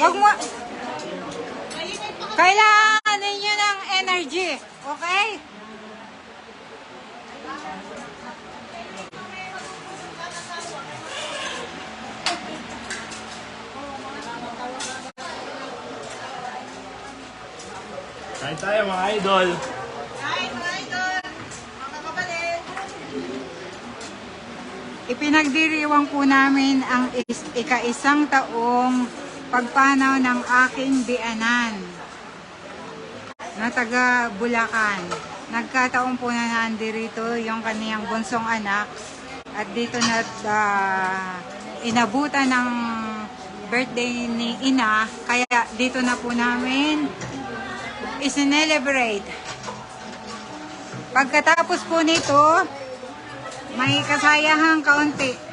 Wag mo. Kailangan ninyo ng energy. Okay? Kain tayo mga idol. Kain mga idol. Mga kapatid. Ipinagdiriwang po namin ang ika-isang taong pagpanaw ng aking bianan na taga Bulacan. Nagkataon po na nandirito yung kaniyang bunsong anak at dito na inabutan ng birthday ni ina, kaya dito na po namin isinelebrate. Pagkatapos po nito, may kasayahang kaunti.